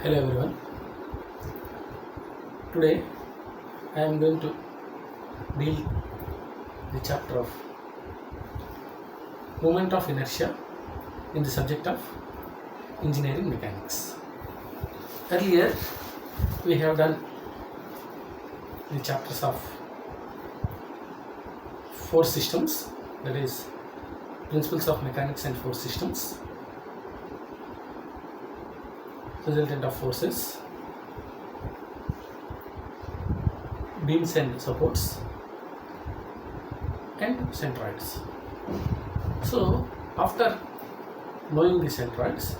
Hello everyone. Today I am going to deal the chapter of moment of inertia in the subject of engineering mechanics. Earlier we have done the chapters of force systems, that is principles of mechanics and force systems, resultant of forces, beams and supports, and centroids. So after knowing the centroids,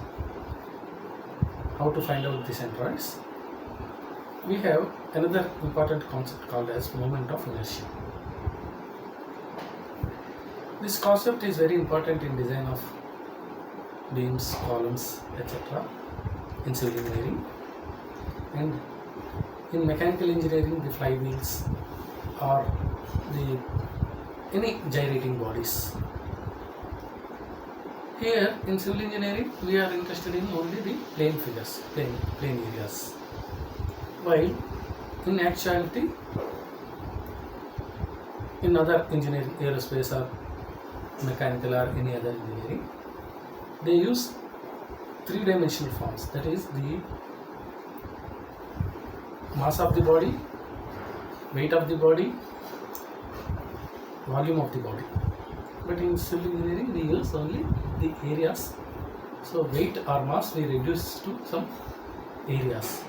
how to find out the centroids, we have another important concept called as moment of inertia. This concept is very important in design of beams, columns, etc. in civil engineering, and in mechanical engineering the flywheels or any gyrating bodies. Here in civil engineering we are interested in only the plane figures, plane areas, while in actuality in other engineering, aerospace or mechanical or any other engineering, they use three-dimensional forms, that is the mass of the body, weight of the body, volume of the body. But in civil engineering we use only the areas. So weight or mass we reduce to some areas,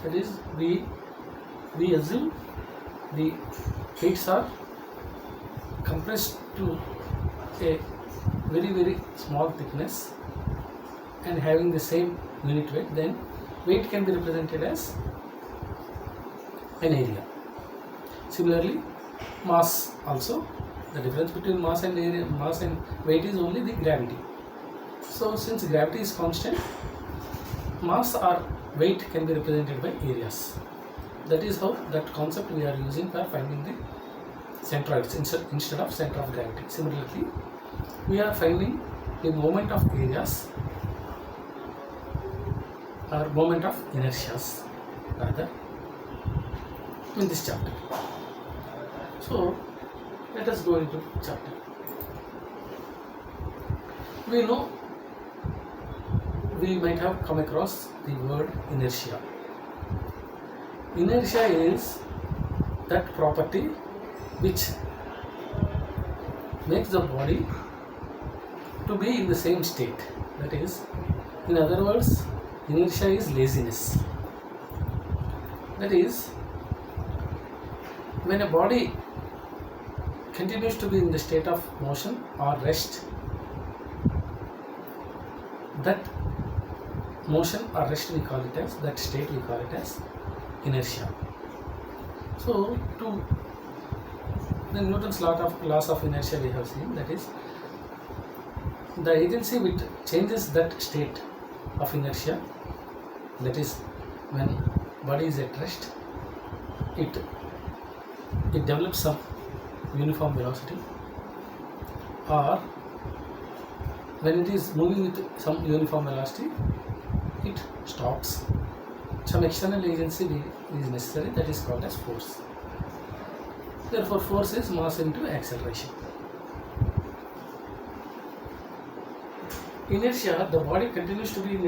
that is we assume the weights are compressed to a very small thickness and having the same unit weight, then weight can be represented as an area. Similarly, mass also, the difference between mass and area, mass and weight is only the gravity. So since gravity is constant, mass or weight can be represented by areas. That is how that concept we are using for finding the centroids instead of center of gravity. Similarly, we are finding the moment of areas or moment of inertias rather in this chapter. So let us go into chapter. We know we might have come across the word inertia. Inertia is that property which makes the body to be in the same state. That is, in other words, inertia is laziness. That is, when a body continues to be in the state of motion or rest, that motion or rest we call it as, that state we call it as inertia. So to the Newton's laws of inertia we have seen, that is the agency which changes that state of inertia, that is when body is at rest, it develops some uniform velocity, or when it is moving with some uniform velocity, it stops. Some external agency is necessary, that is called as force. Therefore force is mass into acceleration. Inertia, the body continues to be in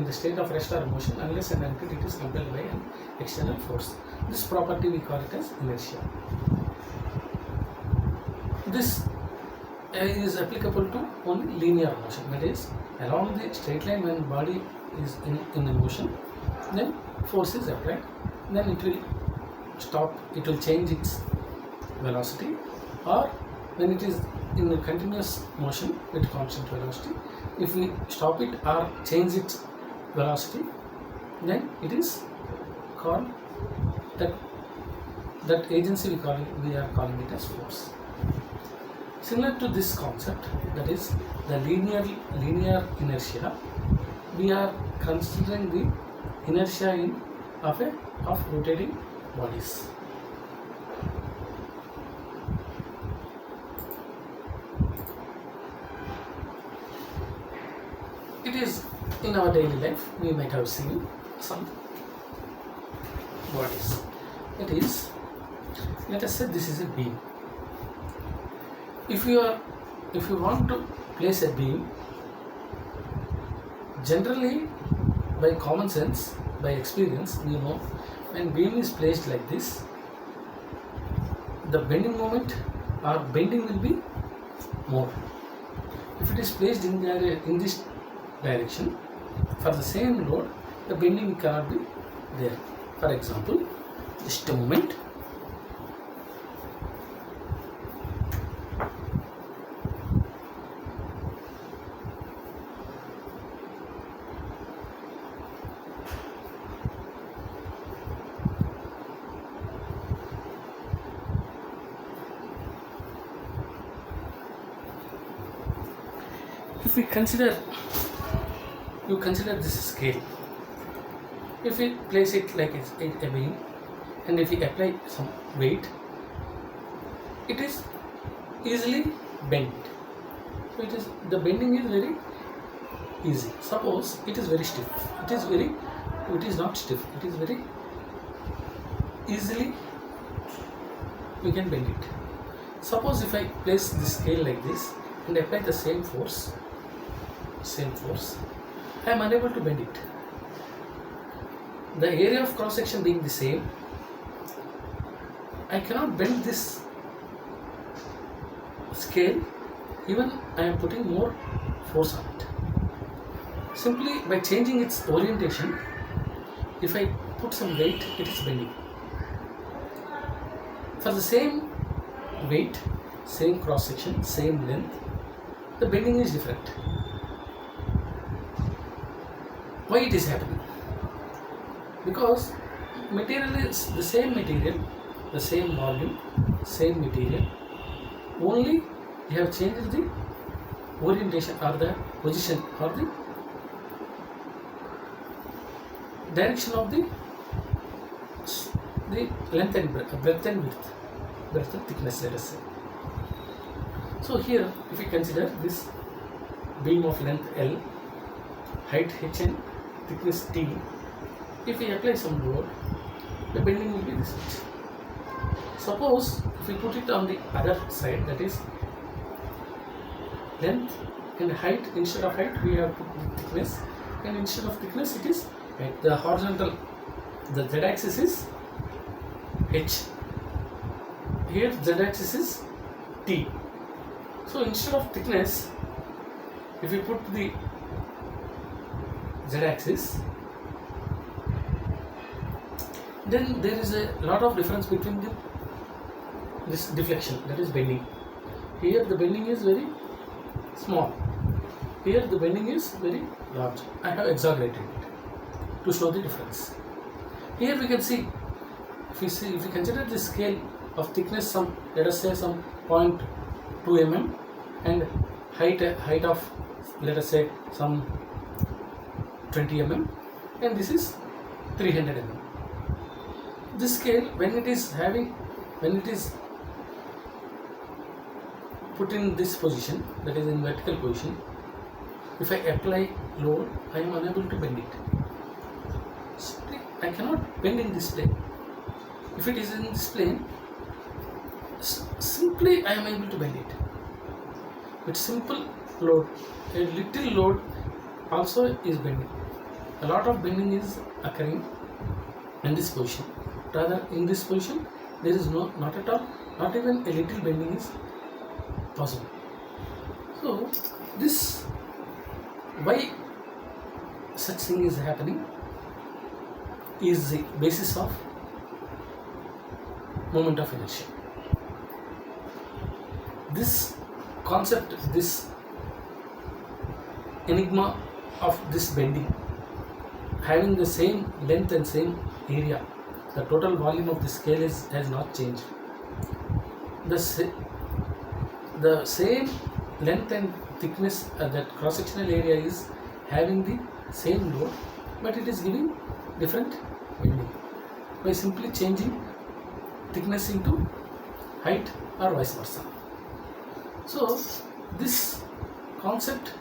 the state of rest or motion unless and until it is compelled by an external force. This property we call it as inertia. This is applicable to only linear motion, that is along the straight line. When body is in the motion, then force is applied, then it will stop, it will change its velocity, or when it is in a continuous motion with constant velocity, if we stop it or change its velocity, then it is called that agency we are calling it as force. Similar to this concept, that is the linear inertia, we are considering the inertia of rotating bodies. It is in our daily life we might have seen some bodies. That is, let us say this is a beam. If you want to place a beam, generally by common sense, by experience, we know when beam is placed like this, the bending moment or bending will be more. If it is placed in this direction for the same load, the bending cannot be there. For example, just a moment. If we consider this scale, if we place it like a beam, and if we apply some weight, it is easily bent. So the bending is very easy. Suppose it is very stiff. It is not stiff. It is very easily we can bend it. Suppose if I place this scale like this and apply the same force, I am unable to bend it. The area of cross section being the same, I cannot bend this scale even I am putting more force on it. Simply by changing its orientation, if I put some weight, it is bending. For the same weight, same cross section, same length, the bending is different. Why it is happening? Because material is the same material, the same volume, same material, only you have changed the orientation or the position or the direction of the length and breadth and thickness, let us say. So here, if we consider this beam of length L, height Hn, thickness T, if we apply some load, the bending will be this much. Suppose if we put it on the other side, that is length and height, instead of height we have put the thickness, and instead of thickness it is height. The horizontal, the z-axis is H, here z-axis is T. So instead of thickness, if we put the z-axis, then there is a lot of difference between this deflection, that is bending. Here the bending is very small, here the bending is very large. I have exaggerated it to show the difference. Here we can see, if we consider the scale of thickness, some, let us say some 0.2 mm, and height of, let us say some 20 mm, and this is 300 mm. This scale, when it is put in this position, that is in vertical position, if I apply load, I am unable to bend it. Simply, I cannot bend in this plane. If it is in this plane, simply I am able to bend it. With simple load, a little load also is bending. A lot of bending is occurring in this position. Rather, in this position, there is not at all, not even a little bending is possible. So, this, why such thing is happening, is the basis of moment of inertia. This concept, this enigma of this bending, having the same length and same area, the total volume of the scale has not changed. The same length and thickness, that cross-sectional area is having the same load, but it is giving different bending by simply changing thickness into height or vice versa. So this concept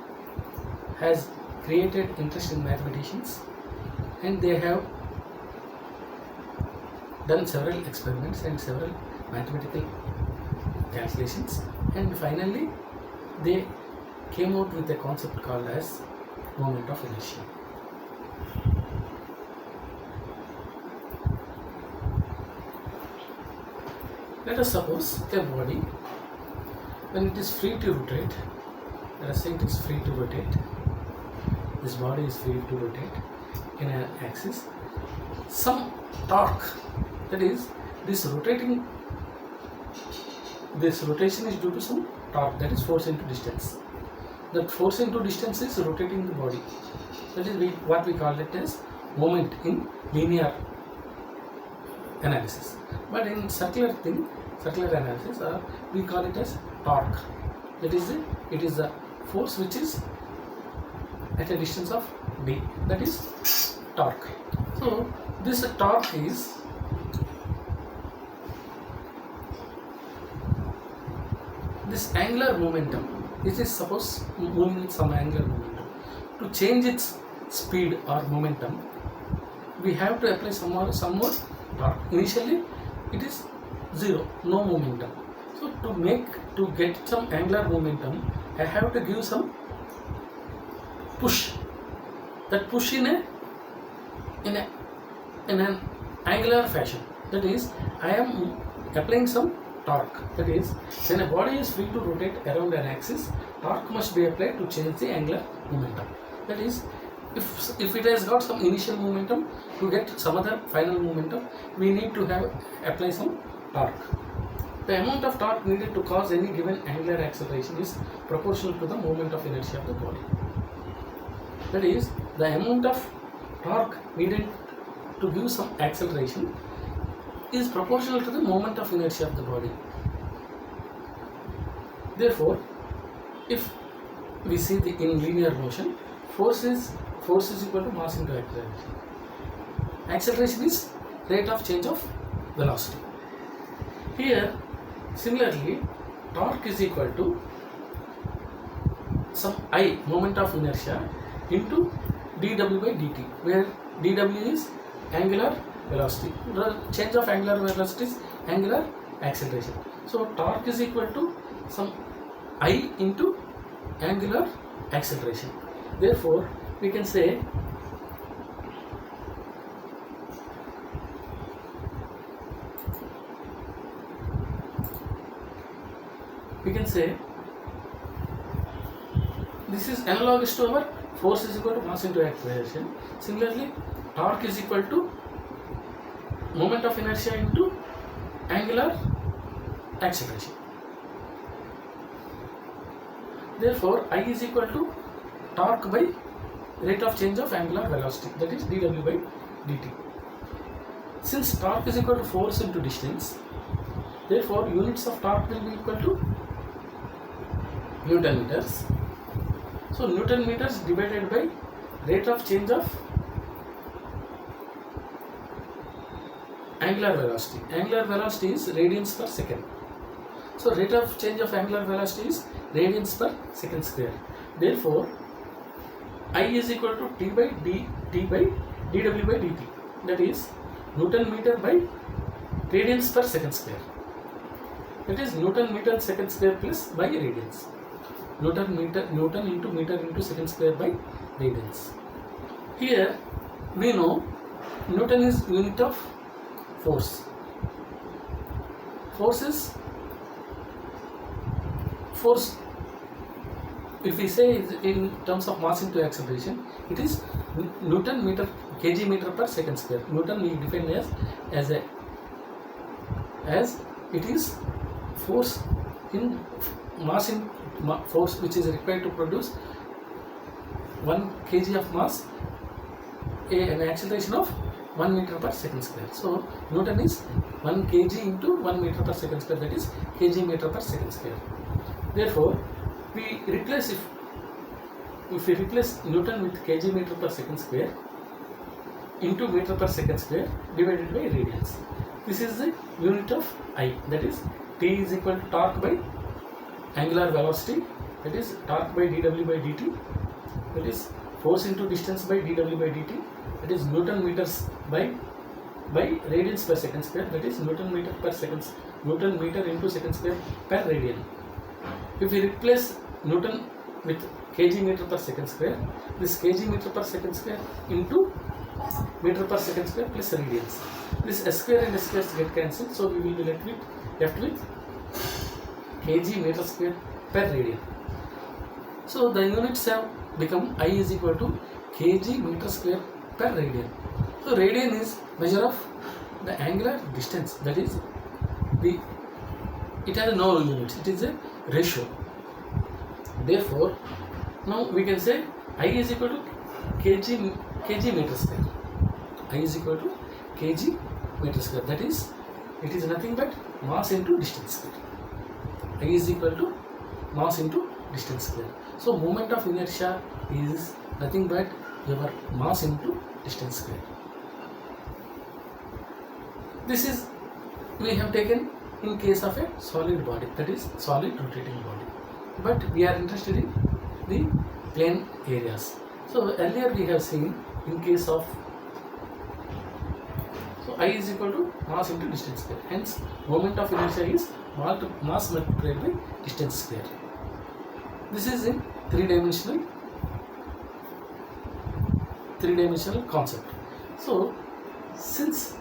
has created interest in mathematicians, and they have done several experiments and several mathematical calculations, and finally they came out with a concept called as moment of inertia. Let us suppose a body, when it is free to rotate, let us say it is free to rotate, this body is free to rotate in an axis, some torque, that is this rotation is due to some torque, that is force into distance. That force into distance is rotating the body, that is what we call it as moment in linear analysis. But in circular analysis, we call it as torque. That is it is the force which is at a distance of d, that is torque. So this torque is this angular momentum. This is suppose moving with some angular momentum. To change its speed or momentum, we have to apply some more torque. Initially it is zero, no momentum. So to get some angular momentum, I have to give some push. That push in an angular fashion. That is, I am applying some torque. That is, when a body is free to rotate around an axis, torque must be applied to change the angular momentum. That is, if it has got some initial momentum, to get some other final momentum, we need to apply some torque. The amount of torque needed to cause any given angular acceleration is proportional to the moment of inertia of the body. That is, the amount of torque needed to give some acceleration is proportional to the moment of inertia of the body. Therefore, if we see in linear motion, force is equal to mass into acceleration. Acceleration is rate of change of velocity. Here, similarly, torque is equal to some I, moment of inertia, into dw by dt, where dw is angular velocity. The change of angular velocity is angular acceleration. So torque is equal to some I into angular acceleration. Therefore, we can say this is analogous to our force is equal to mass into acceleration. Similarly, torque is equal to moment of inertia into angular acceleration. Therefore, I is equal to torque by rate of change of angular velocity, that is dw by dt. Since torque is equal to force into distance, therefore units of torque will be equal to Newton meters. So Newton meters divided by rate of change of angular velocity. Angular velocity is radians per second. So rate of change of angular velocity is radians per second square. Therefore, I is equal to T by dw by dt. That is Newton meter by radians per second square. That is Newton meter second square plus by radians. Newton into meter into second square by radians. Here we know Newton is unit of force. Force, if we say in terms of mass into acceleration, it is Newton meter kg meter per second square. Newton we define as it is force in mass in force which is required to produce 1 kg of mass, an acceleration of 1 meter per second square. So Newton is 1 kg into 1 meter per second square, that is kg meter per second square. Therefore, we replace if we replace Newton with kg meter per second square into meter per second square divided by radians. This is the unit of I, that is T is equal to torque by angular velocity, that is torque by dw by dt, that is force into distance by dw by dt, that is Newton meters by radians per second square, that is Newton meter per second, Newton meter into second square per radian. If we replace Newton with kg meter per second square, this kg meter per second square into meter per second square plus radians. This s square and s squares get cancelled, so we will be left with kg meter square per radian. So the units have become I is equal to kg meter square per radian. So radian is measure of the angular distance, that is it has no units, it is a ratio. Therefore now we can say I is equal to kg meter square. I is equal to kg meter square, that is it is nothing but mass into distance square. I is equal to mass into distance square. So moment of inertia is nothing but your mass into distance square. This is we have taken in case of a solid body, that is solid rotating body, but we are interested in the plane areas. So earlier we have seen in case of, so I is equal to mass into distance square, hence moment of inertia is mass multiplied by distance square. This is in three-dimensional concept. So since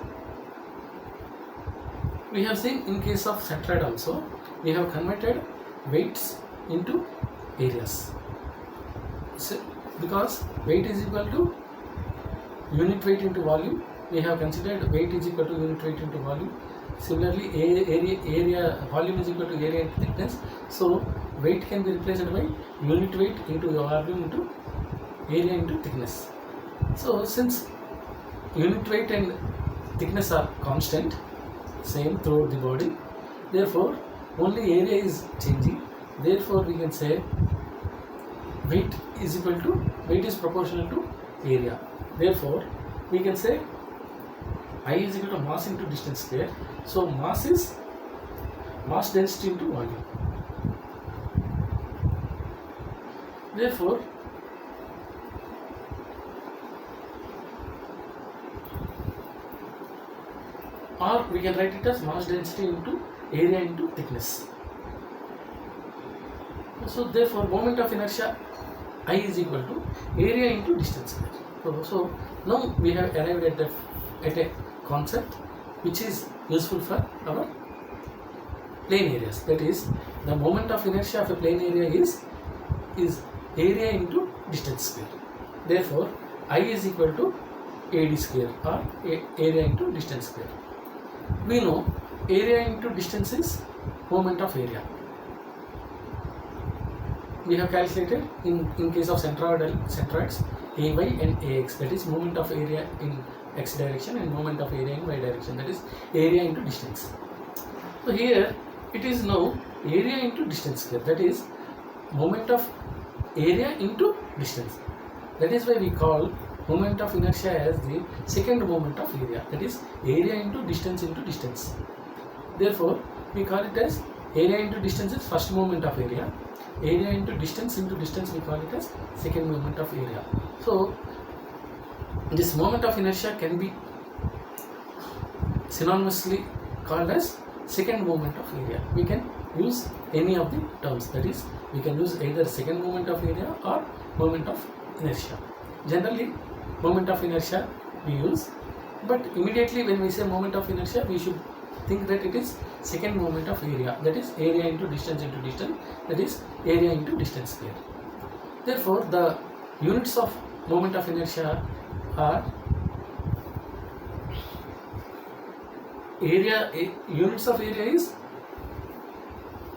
we have seen in case of centroid also, we have converted weights into areas. So because weight is equal to unit weight into volume, we have considered weight is equal to unit weight into volume. Similarly, area volume is equal to area into thickness. So weight can be replaced by unit weight into volume into area into thickness. So since unit weight and thickness are constant, same throughout the body, therefore only area is changing. Therefore we can say weight is proportional to area. Therefore we can say I is equal to mass into distance square. So mass is mass density into volume. Therefore or we can write it as mass density into area into thickness. So therefore moment of inertia I is equal to area into distance square. So now we have arrived at a concept which is useful for our plane areas, that is the moment of inertia of a plane area is area into distance square. Therefore I is equal to AD square or area into distance square. We know area into distance is moment of area. We have calculated in case of centroids AY and AX, that is moment of area in x direction and moment of area in y direction, that is area into distance. So here it is now area into distance square, that is moment of area into distance. That is why we call moment of inertia as the second moment of area, that is area into distance into distance. Therefore we call it as area into distance is first moment of area, area into distance we call it as second moment of area. So this moment of inertia can be synonymously called as second moment of area. We can use any of the terms, that is we can use either second moment of area or moment of inertia. Generally moment of inertia we use, but immediately when we say moment of inertia we should think that it is second moment of area, that is area into distance, that is area into distance square. Therefore the units of moment of inertia are area. Units of area is,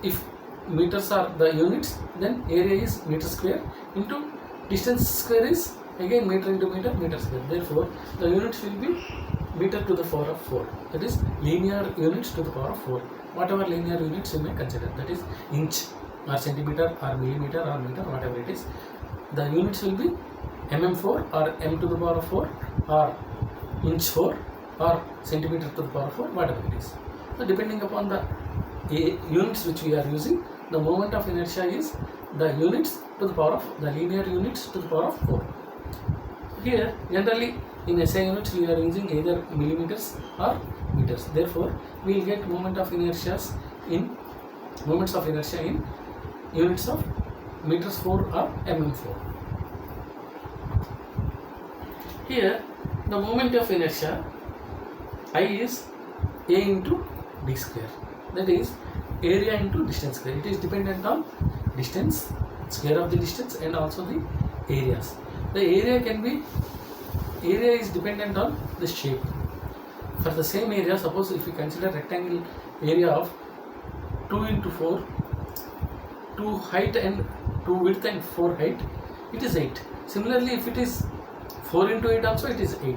if meters are the units, then area is meter square into distance square is again meter into meter square. Therefore the units will be meter to the power of 4, that is linear units to the power of 4. Whatever linear units you may consider, that is inch or centimeter or millimeter or meter, whatever it is, the units will be mm4 or m to the power of 4 or inch 4 or centimeter to the power of 4, whatever it is. So depending upon the units which we are using, the moment of inertia is the units to the power of the linear units to the power of 4. Here generally in SI units we are using either millimeters or meters. Therefore we will get moments of inertia in units of meters 4 or mm4. Here the moment of inertia I is A into d square, that is area into distance square. It is dependent on distance, square of the distance, and also the areas. The area is dependent on the shape. For the same area, suppose if we consider rectangle area of 2 into 4, 2 height and 2 width and 4 height, it is 8. Similarly, if it is 4 into 8 also, it is 8.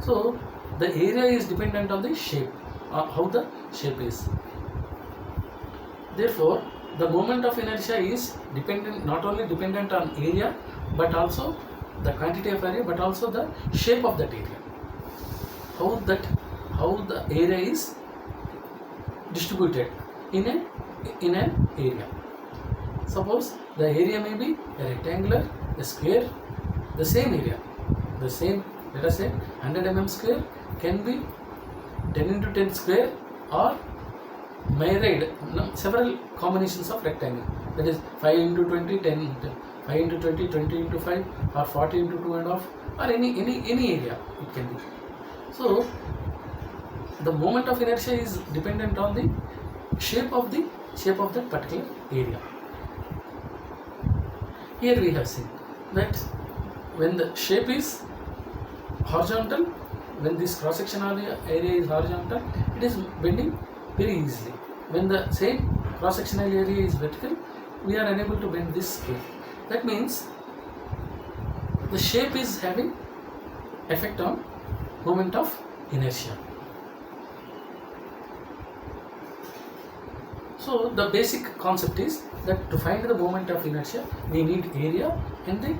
So the area is dependent on the shape, how the shape is. Therefore the moment of inertia is not only dependent on area, but also the quantity of area, but also the shape of that area, how the area is distributed in an area. Suppose the area may be a rectangular, a square, the same area, let us say 100 mm square can be 10 into 10 square, or myriad, several combinations of rectangle, that is 5 into 20, 10, 5 into 20, 20 into 5, or 40 into 2.5, or any area it can be. So the moment of inertia is dependent on the shape of that particular area. Here we have seen that when the shape is horizontal, when this cross section area is horizontal, it is bending very easily. When the same cross sectional area is vertical, we are unable to bend this scale. That means the shape is having effect on moment of inertia. So the basic concept is that to find the moment of inertia, we need area and the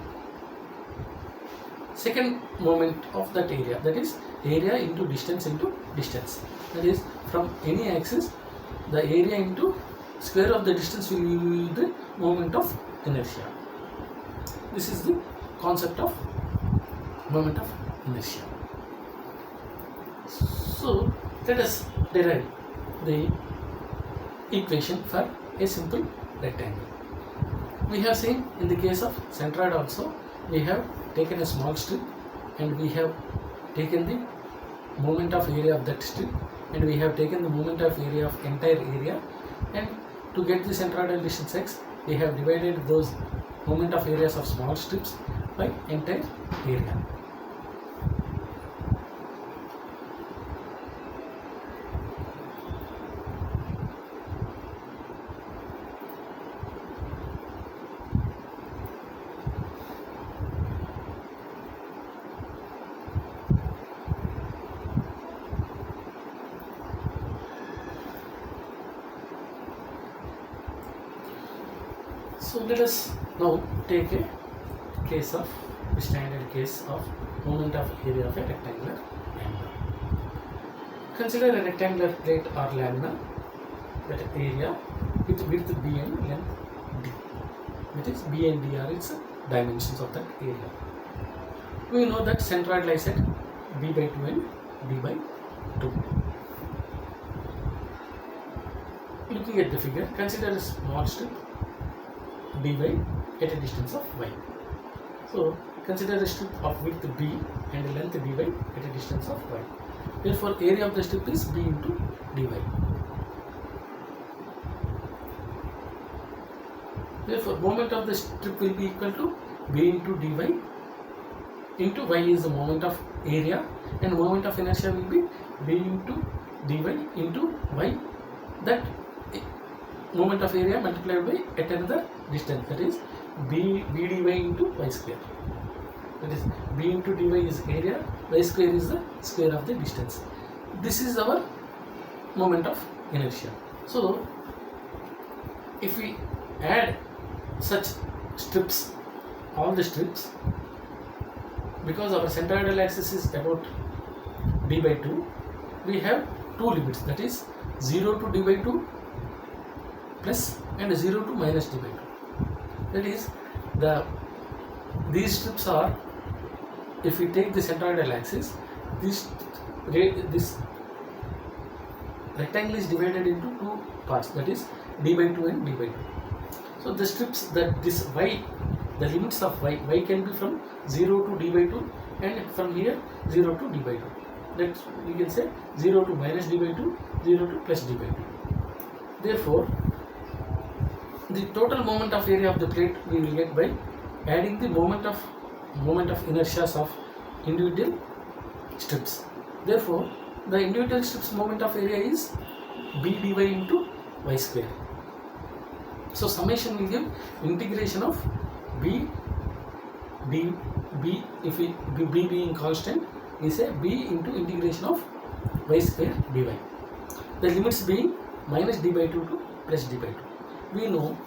second moment of that area, that is area into distance. That is from any axis, the area into square of the distance will be the moment of inertia. This is the concept of moment of inertia. So let us derive the equation for a simple rectangle. We have seen in the case of centroid also, we have taken a small strip and we have taken the moment of area of that strip, and we have taken the moment of area of entire area, and to get the centroidal distance x, we have divided those moment of areas of small strips by entire area. So let us now take a standard case of moment of area of a rectangular lamina. Consider a rectangular plate or lamina, that area with width b and length d. That is b and d are its dimensions of that area. We know that centroid lies at b by 2 and b by 2. Looking at the figure, consider a small strip dy at a distance of y. So consider a strip of width b and length dy at a distance of y. Therefore area of the strip is b into dy. Therefore moment of the strip will be equal to b into dy into y is the moment of area, and moment of inertia will be b into dy into y, that moment of area multiplied by at another distance, that is b dy into y square. That is b into dy is area, y square is the square of the distance. This is our moment of inertia. So if we add such strips, all the strips, because our centroidal axis is about d by 2, we have two limits, that is 0 to d by 2 plus and 0 to minus d by 2. That is these strips are if we take the centroidal axis, this rectangle is divided into two parts, that is d by 2 and d by 2. So the strips that this y, the limits of y can be from 0 to d by 2 and from here 0 to d by 2. That we can say 0 to minus d by 2, 0 to plus d by 2. Therefore, the total moment of area of the plate we will get by adding the moment of inertia of individual strips. Therefore, the individual strips moment of area is b dy into y square. So summation will give integration of b if we b being constant, we say b into integration of y square dy. The limits being minus d by 2 to plus d by 2. We know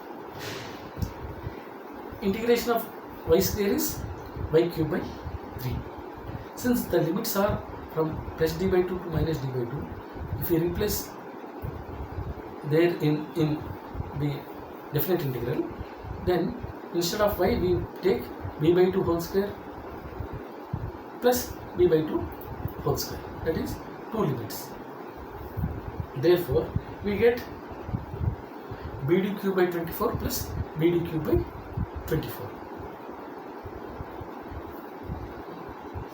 integration of y square is y cube by 3. Since the limits are from plus d by 2 to minus d by 2, if we replace there in the definite integral, then instead of y we take b by 2 whole square plus b by 2 whole square, that is two limits. Therefore, we get bd cube by 24 plus bd cube by 24.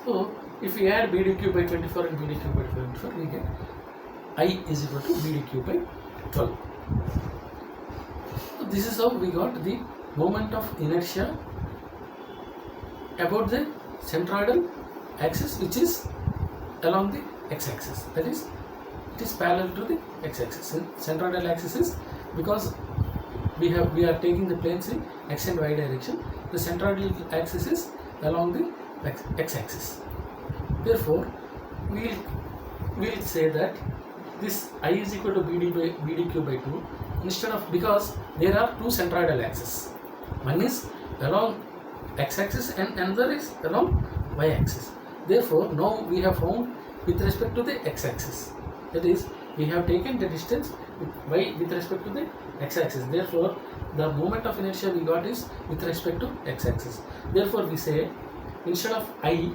So, if we add bd cube by 24 and bd cube by 24, we get I is equal to bd cube by 12. So, this is how we got the moment of inertia about the centroidal axis, which is along the x-axis, that is it is parallel to the x-axis. Centroidal axis is because we are taking the planes in x and y direction. The centroidal axis is along the x-axis. Therefore, we will say that this I is equal to bd cube by 2 instead of, because there are two centroidal axes. One is along x-axis and another is along y-axis. Therefore, now we have found with respect to the x-axis. That is, we have taken the distance with respect to the x-axis. Therefore, the moment of inertia we got is with respect to x-axis. Therefore, we say instead of I,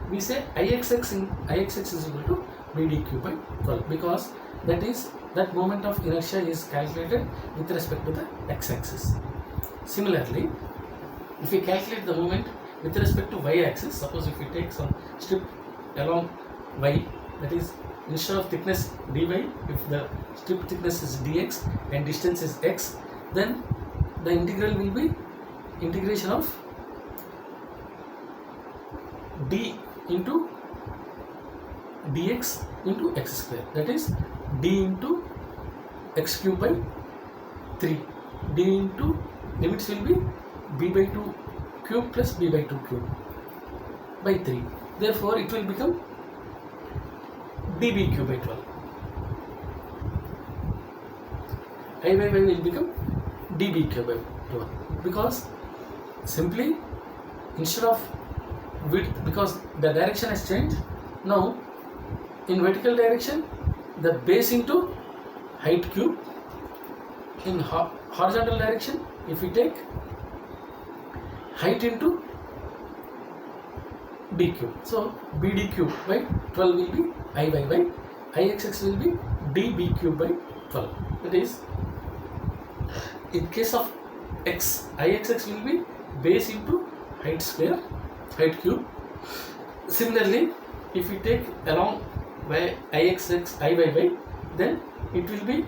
we say Ixx is equal to bd cube by 12, because that moment of inertia is calculated with respect to the x-axis. Similarly, if we calculate the moment with respect to y-axis, suppose if we take some strip along y, that is instead of thickness dy, if the strip thickness is dx and distance is x, then the integral will be integration of d into dx into x square, that is d into x cube by 3. D into limits will be b by 2 cube plus b by 2 cube by 3. Therefore, it will become db cube by 12. I by y will become db cube by 12, because simply instead of width, because the direction has changed. Now in vertical direction, the base into height cube. In horizontal direction, if we take height into d cube, so bd cube by 12 will be I by y, Ixx will be db cube by 12. That is, in case of x, Ixx will be base into height square, height cube. Similarly, if we take along y Ixx I by y, then it will be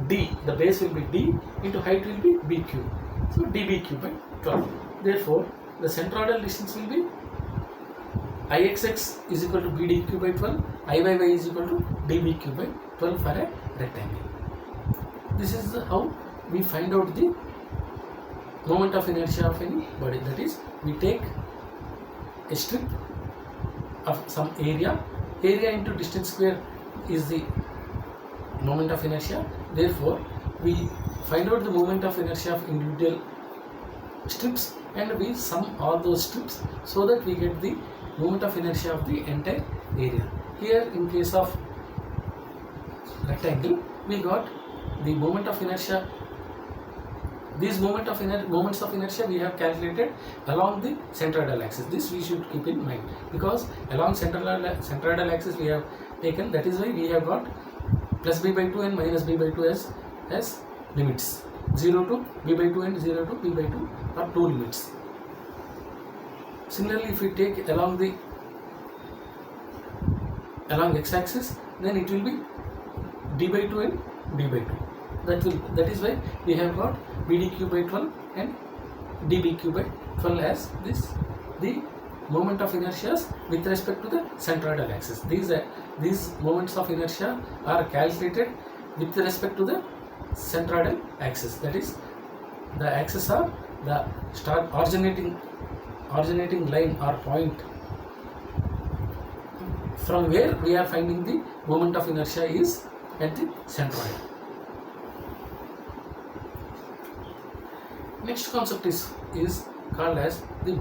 d, the base will be d into height will be b cube, so db cube by 12. Therefore, the centroidal distance will be Ixx is equal to bd cube by 12, I by y is equal to db cube by 12 for a rectangle. This is how we find out the moment of inertia of any body. That is, we take a strip of some area into distance square is the moment of inertia. Therefore, we find out the moment of inertia of individual strips and we sum all those strips so that we get the moment of inertia of the entire area. Here, in case of rectangle, we got the moment of inertia these moments of inertia we have calculated along the centroidal axis. This we should keep in mind, because along centroidal axis we have taken, that is why we have got plus b by 2 and minus b by 2 as limits. 0 to b by 2 and 0 to b by 2 are two limits. Similarly, if we take along x-axis, then it will be d by 2 and b by 2. That is why we have got bdq by 12 and dbq by 12 as the moment of inertia with respect to the centroidal axis. These moments of inertia are calculated with respect to the centroidal axis. That is, the axis of the originating line or point from where we are finding the moment of inertia is at the centroid. Next concept is called as the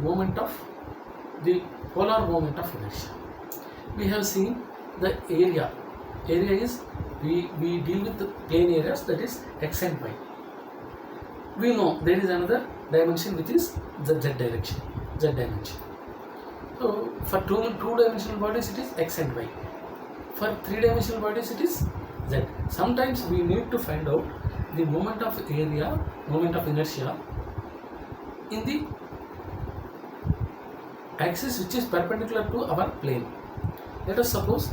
polar moment of inertia. We have seen the area. Area is, we deal with the plane areas, that is x and y. We know there is another dimension which is the z dimension. So for two-dimensional bodies it is x and y. For three-dimensional bodies it is z. Sometimes we need to find out the moment of inertia in the axis which is perpendicular to our plane. Let us suppose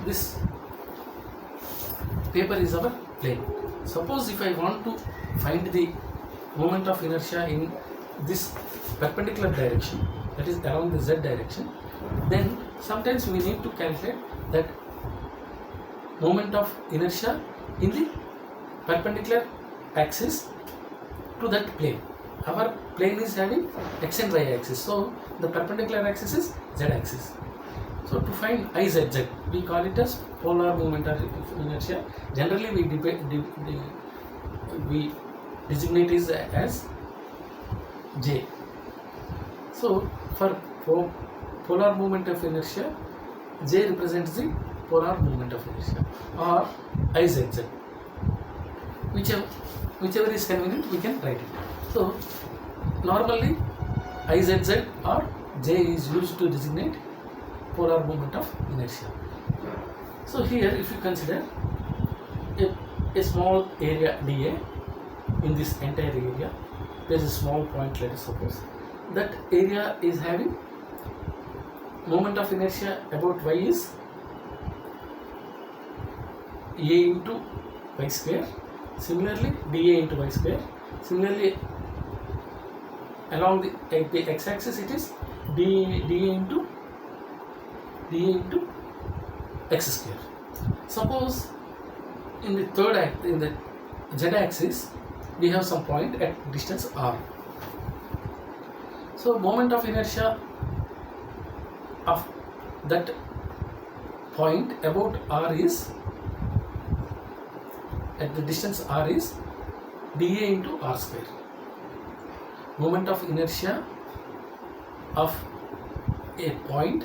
this paper is our plane. Suppose if I want to find the moment of inertia in this perpendicular direction, that is along the z direction, then sometimes we need to calculate that moment of inertia in the perpendicular axis to that plane. Our plane is having x and y axis, so the perpendicular axis is z axis. So to find IZZ, we call it as polar moment of inertia. Generally we designate it as J. So for polar moment of inertia, J represents the polar moment of inertia, or IZZ. Whichever is convenient, we can write it. So normally IZZ or J is used to designate polar moment of inertia. So here, if you consider a small area dA in this entire area, there is a small point, let us suppose. That area is having moment of inertia about y is a into y square. Similarly, dA into y square. Similarly, along the x-axis it is dA into x square. Suppose in the z-axis we have some point at distance r. So moment of inertia of that point about r is, at the distance r is dA into r square. Moment of inertia of a point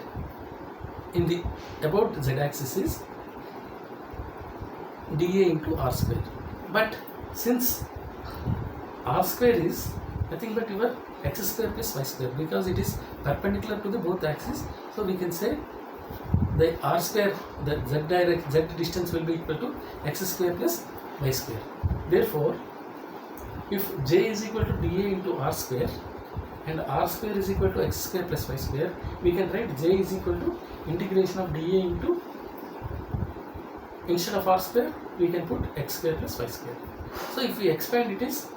in the about z-axis is dA into r square. But since r square is nothing but your x square plus y square, because it is perpendicular to the both axes, so we can say the r square, the z distance will be equal to x square plus y square. Therefore, if J is equal to dA into r square and r square is equal to x square plus y square, we can write J is equal to integration of dA into, instead of r square we can put x square plus y square. So if we expand, it is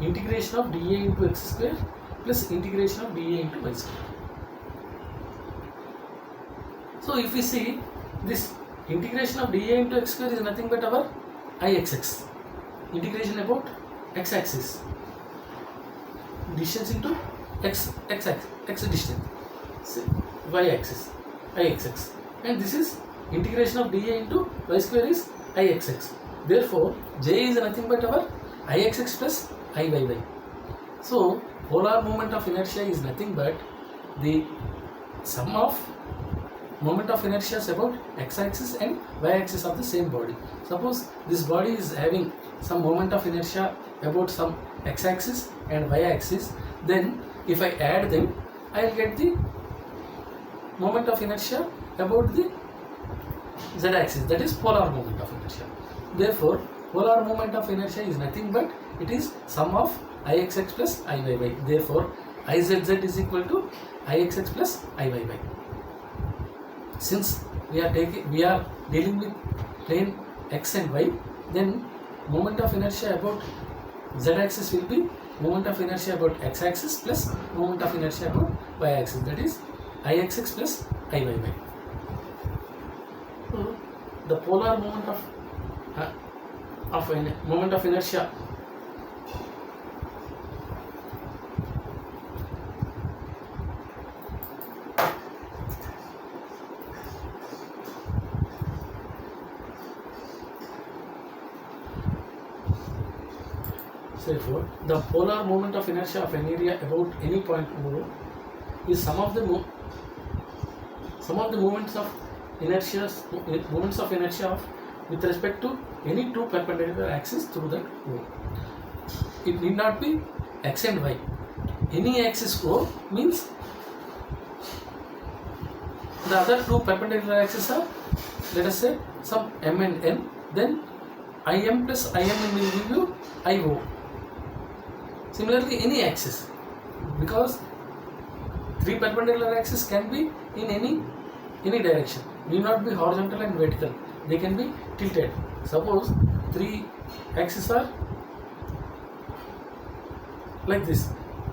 integration of dA into x square plus integration of dA into y square. So if we see, this integration of dA into x square is nothing but our Ixx, integration about x-axis, distance into x distance, y-axis, Ixx, and this is integration of dA into y square is Ixx. Therefore, J is nothing but our Ixx plus Iyy. So polar moment of inertia is nothing but the sum of moment of inertia about x-axis and y-axis of the same body. Suppose this body is having some moment of inertia about some x-axis and y-axis, then if I add them, I will get the moment of inertia about the z-axis, that is polar moment of inertia. Therefore, polar moment of inertia is nothing but it is sum of Ixx plus Iyy. Therefore, Izz is equal to Ixx plus Iyy. Since we are dealing with plane x and y, then moment of inertia about z-axis will be moment of inertia about x-axis plus moment of inertia about y-axis, that is Ixx plus Iyy. So the polar moment of inertia therefore the polar moment of inertia of an area about any point O is sum of the moments of inertia with respect to any two perpendicular axes through that O. It need not be x and y. Any axis O means the other two perpendicular axes are, let us say, some m and n, then Im plus Im will give you Io. Similarly, any axis, because three perpendicular axes can be in any direction, need not be horizontal and vertical, they can be tilted. Suppose three axes are like this,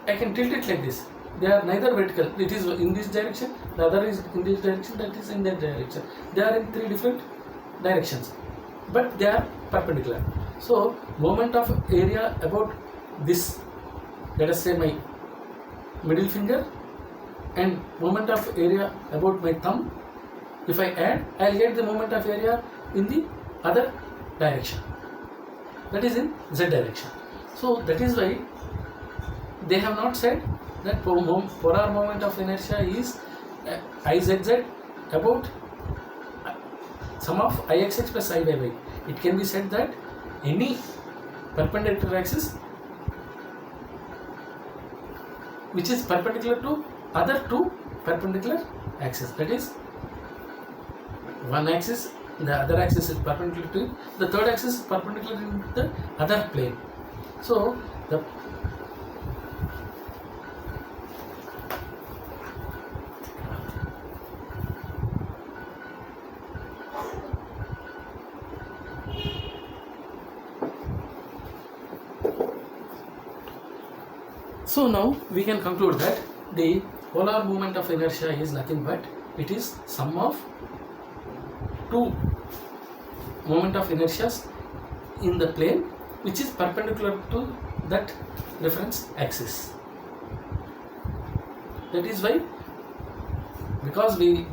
I can tilt it like this. They are neither vertical, it is in this direction, the other is in this direction, that is in that direction. They are in three different directions, but they are perpendicular. So moment of area about this, let us say my middle finger, and moment of area about my thumb, if I add, I will get the moment of area in the other direction, that is in z direction. So that is why they have not said that polar moment of inertia is Izz about sum of Ixx plus Iyy. It can be said that any perpendicular axis which is perpendicular to other two perpendicular axes, that is one axis, the other axis is perpendicular to it, the third axis is perpendicular in the other plane. So the So now we can conclude that the polar moment of inertia is nothing but it is sum of two moment of inertias in the plane which is perpendicular to that reference axis. That is why, because we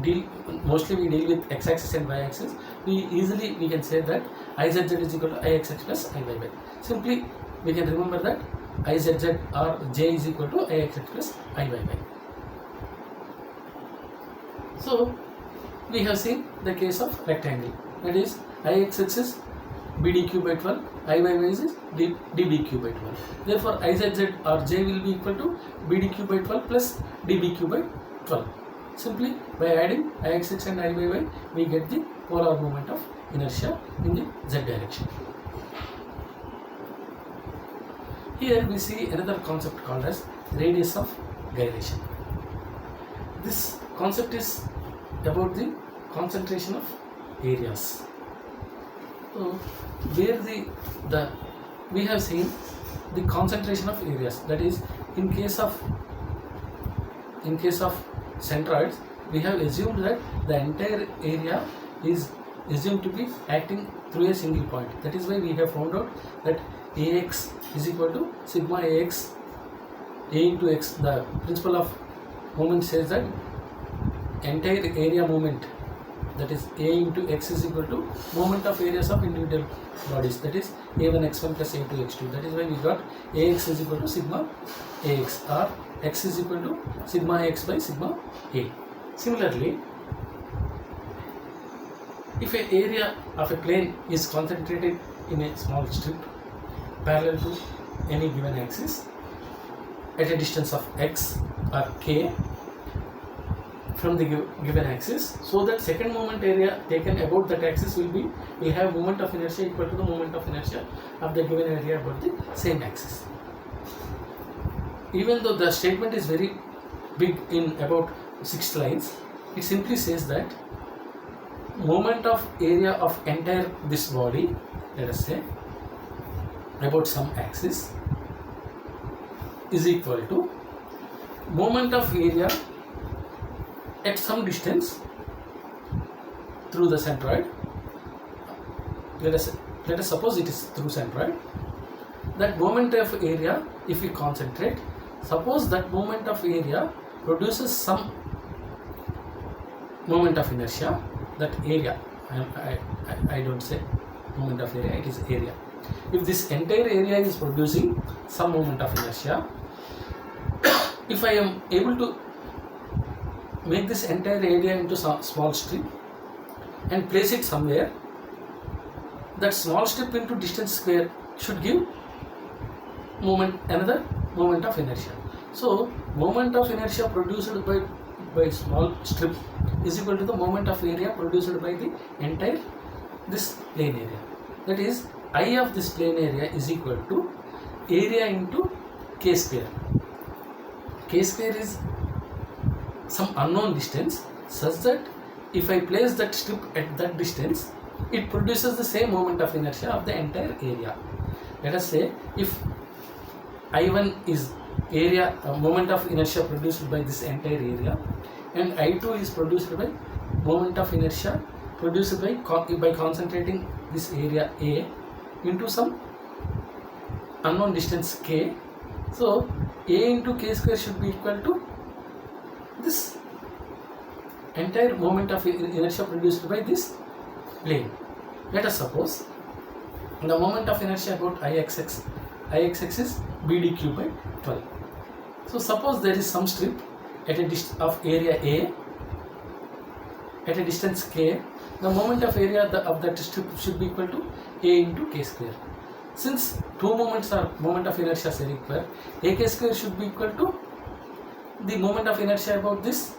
mostly deal with x-axis and y-axis, we can say that Izz is equal to Ixx plus Iyy. Simply we can remember that Izz or J is equal to Ixx plus Iyy. So we have seen the case of rectangle, that is Ixx is BDQ by 12, Iyy is DBQ by 12. Therefore Izz or J will be equal to BDQ by 12 plus DBQ by 12. Simply by adding Ixx and Iyy, we get the polar moment of inertia in the z direction. Here we see another concept called as radius of gyration. This concept is about the concentration of areas. So where we have seen the concentration of areas, that is in case of centroids, we have assumed that the entire area is assumed to be acting through a single point. That is why we have found out that Ax is equal to sigma Ax A into x. The principle of moment says that entire area moment, that is A into x, is equal to moment of areas of individual bodies, that is A1 x1 plus A2 x2. That is why we got Ax is equal to sigma Ax, or x is equal to sigma x by sigma A. Similarly, if an area of a plane is concentrated in a small strip parallel to any given axis at a distance of x or k from the given axis, so that second moment area taken about that axis will have moment of inertia equal to the moment of inertia of the given area about the same axis. Even though the statement is very big in about 6 lines, it simply says that moment of area of entire this body, let us say about some axis, is equal to moment of area at some distance through the centroid. Let us suppose it is through centroid. That moment of area, if we concentrate, suppose that moment of area produces some moment of inertia. That area, I don't say moment of area, it is area. If this entire area is producing some moment of inertia, if I am able to make this entire area into some small strip and place it somewhere, that small strip into distance square should give another moment of inertia. So moment of inertia produced by small strip is equal to the moment of area produced by the entire this plane area. That is, I of this plane area is equal to area into k square. K square is some unknown distance, such that if I place that strip at that distance, it produces the same moment of inertia of the entire area. Let us say if I1 is area moment of inertia produced by this entire area, and I2 is produced by moment of inertia produced by concentrating this area A into some unknown distance k. So A into k square should be equal to this entire moment of inertia produced by this plane. Let us suppose the moment of inertia about Ixx is BdQ by 12. So suppose there is some strip at a distance of area A at a distance k, the moment of area of that strip should be equal to A into k square. Since two moments are moment of inertia are equal, AK square should be equal to the moment of inertia about this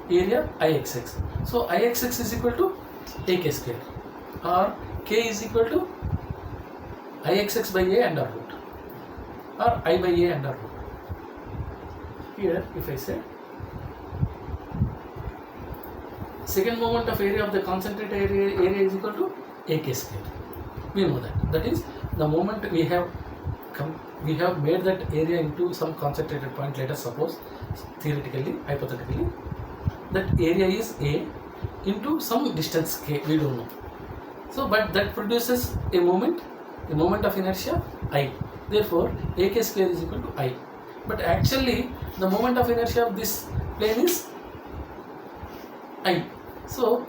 area Ixx. So Ixx is equal to AK square, or K is equal to Ixx by A under root, or I by A under root. Here if I say second moment of area of the concentrated area is equal to AK square, we know that is the moment we have made that area into some concentrated point. Let us suppose theoretically, hypothetically, that area is A into some distance k, we don't know. So but that produces a moment of inertia I, therefore AK square is equal to I. But actually the moment of inertia of this plane is I. So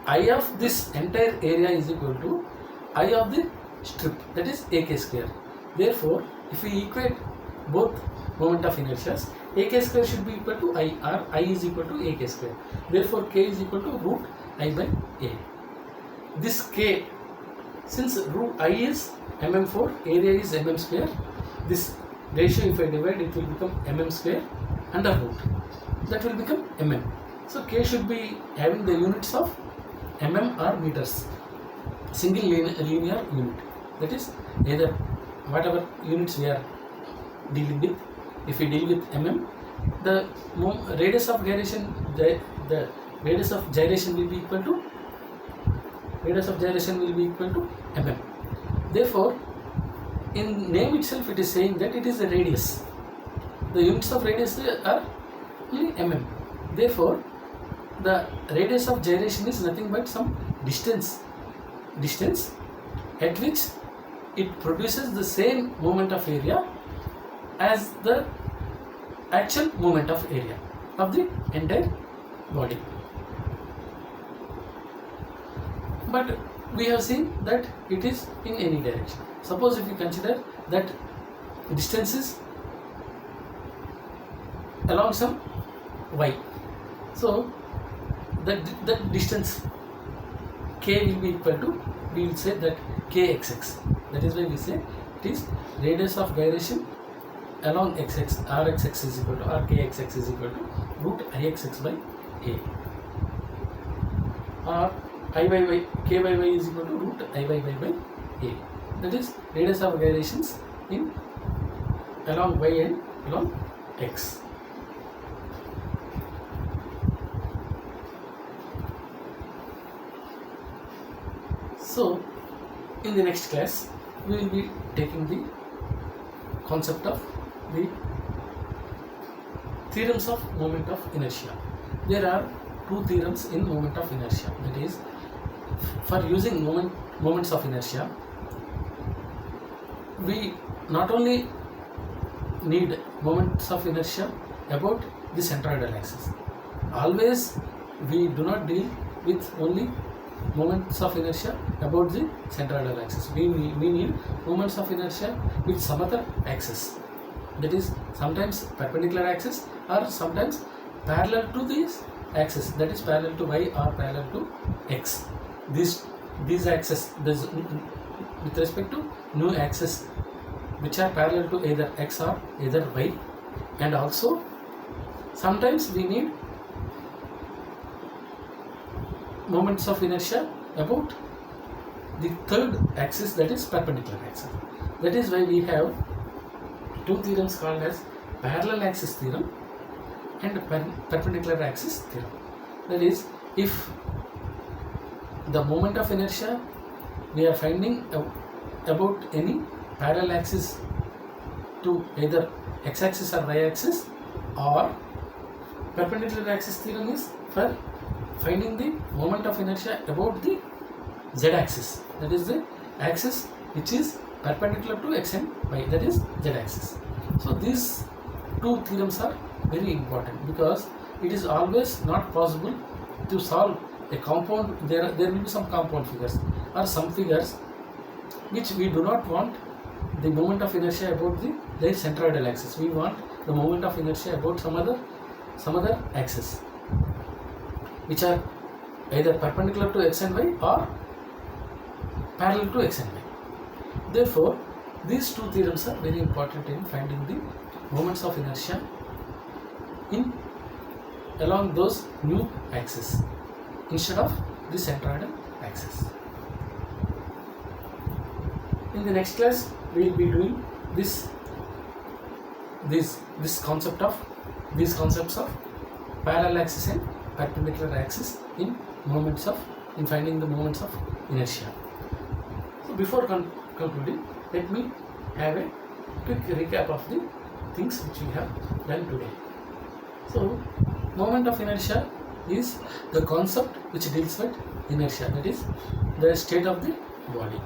I of this entire area is equal to I of the strip, that is AK square. Therefore if we equate both moment of inertias, AK square should be equal to I, or I is equal to AK square. Therefore K is equal to root I by A. This K, since root I is mm4, area is mm square, this ratio if I divide, it will become mm square under root, that will become mm. So K should be having the units of mm or meters, single linear unit, that is either whatever units we are dealing with. If we deal with mm, the radius of gyration, the radius of gyration will be equal to mm. Therefore in name itself it is saying that it is a radius. The units of radius are only mm. Therefore the radius of gyration is nothing but some distance at which it produces the same moment of area as the actual moment of area of the entire body. But we have seen that it is in any direction. Suppose if you consider that distance is along some y, so that distance k will be equal to, we will say that kxx. That is why we say It is radius of gyration along xx, rxx is equal to, or kxx is equal to root ixx by a, or iyy, kyy is equal to root iyy by a. That is radius of gyrations in along y and along x. So in the next class we will be taking the concept of the theorems of moment of inertia. There are two theorems in moment of inertia. That is, for using moments of inertia, we not only need moments of inertia about the centroidal axis. Always we do not deal with only moments of inertia about the centroidal axis. We need moments of inertia with some other axis. That is sometimes perpendicular axis or sometimes parallel to this axis, that is parallel to y or parallel to x. These axes, with respect to new axis which are parallel to either x or either y, and also sometimes we need moments of inertia about the third axis, that is perpendicular axis. That is why we have two theorems called as parallel axis theorem and perpendicular axis theorem. That is, if the moment of inertia we are finding about any parallel axis to either x-axis or y-axis, or perpendicular axis theorem is for finding the moment of inertia about the z-axis, that is the axis which is perpendicular to x and y, that is z-axis. So these two theorems are very important because it is always not possible to solve a compound. There will be some compound figures or some figures which we do not want the moment of inertia about the centroidal axis. We want the moment of inertia about some other axis which are either perpendicular to x and y or parallel to x and y. Therefore, these two theorems are very important in finding the moments of inertia in along those new axes instead of the centroidal axis. In the next class, we will be doing these concepts of parallel axis and perpendicular axis in finding the moments of inertia. So before concluding, let me have a quick recap of the things which we have done today. So moment of inertia is the concept which deals with inertia, that is the state of the body.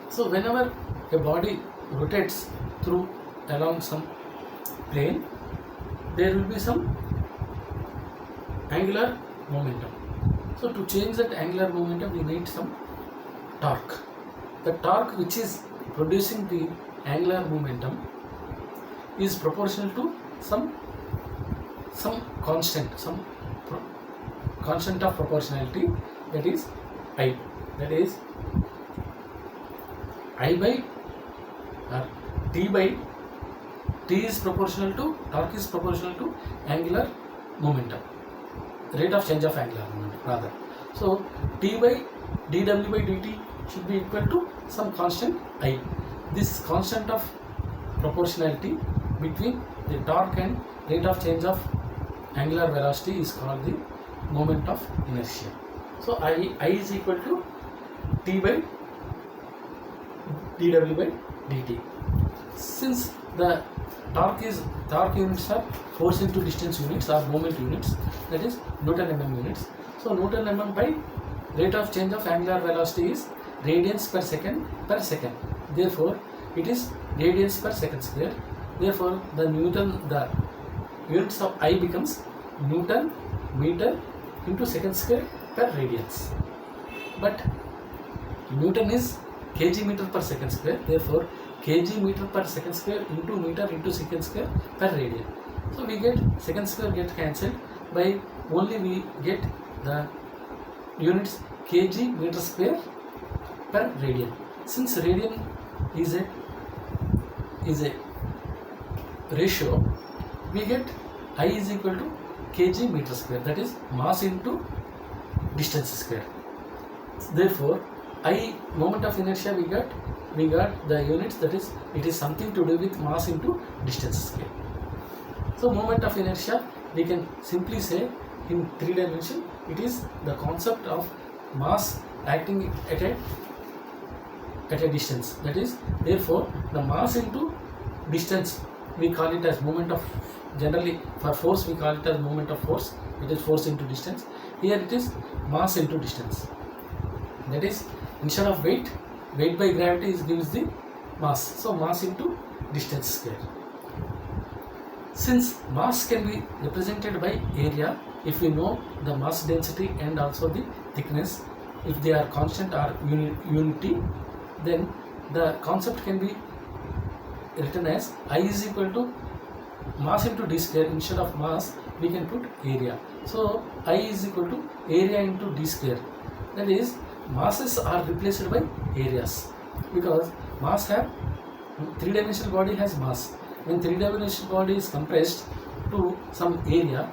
So whenever a body rotates along some plane, there will be some angular momentum. So to change that angular momentum, we need some torque. The torque which is producing the angular momentum is proportional to some constant, constant of proportionality, that is I. That is I by or T is proportional to, torque is proportional to angular momentum, rate of change of angular momentum rather. So T by dW by dt should be equal to some constant I. This constant of proportionality between the torque and rate of change of angular velocity is called the moment of inertia. So I is equal to T by dW by dt. Since the torque units are force into distance units or moment units, that is Newton mm units. So Newton mm by rate of change of angular velocity is radians per second per second. Therefore, it is radians per second square. Therefore, the units of I becomes Newton meter into second square per radians. But Newton is kg meter per second square. Therefore, kg meter per second square into meter into second square per radian. So we get second square get cancelled by only we get the units kg meter square per radian. Since radian is a ratio, we get I is equal to kg meter square, that is mass into distance square. Therefore, I moment of inertia we got the units, that is it is something to do with mass into distance square. So moment of inertia we can simply say in 3 dimension it is the concept of mass acting at a distance, that is therefore the mass into distance we call it as moment of, generally for force we call it as moment of force, it is force into distance. Here it is mass into distance, that is instead of weight by gravity gives the mass, so mass into distance square. Since mass can be represented by area, if we know the mass density and also the thickness, if they are constant or unity, then the concept can be written as I is equal to mass into d square. Instead of mass we can put area, so I is equal to area into d square, that is masses are replaced by areas, because mass have 3-dimensional body has mass. When 3-dimensional body is compressed to some area,